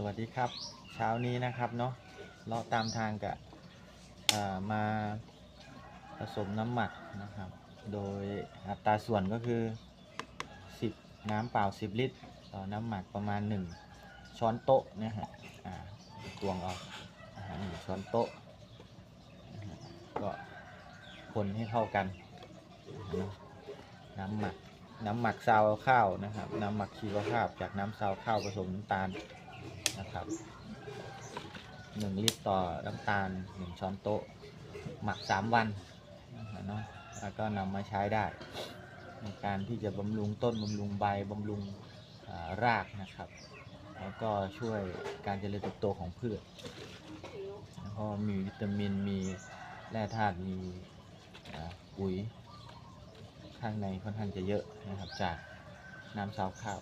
วัสดีครับเช้านี้นะครับเนาะเลาะตามทางกับมาผสมน้ำหมักนะครับ โดยอัตราส่วนก็คือ10น้ำเปล่า10 ลิตรต่อน้ำหมักประมาณ1ช้อนโต๊ะนะฮะตวงเอา1ช้อนโต๊ะก็คนให้เข้ากันนะน้ำหมักซาวข้าวนะครับน้ำหมักชีวภาพจากน้ำซาวข้าวผสมน้ำตาลนะครับ1 ลิตรต่อน้ำตาล1ช้อนโต๊ะหมัก3 วันเนาะแล้วก็นำมาใช้ได้ในการที่จะบำรุงต้นบำรุงใบบำรุงรากนะครับแล้วก็ช่วยการเจริญเติบโตของพืชแล้วก็มีวิตามินมีแร่ธาตุมีปุ๋ยข้างในค่อนข้างจะเยอะนะครับจากน้ำซาวข้าว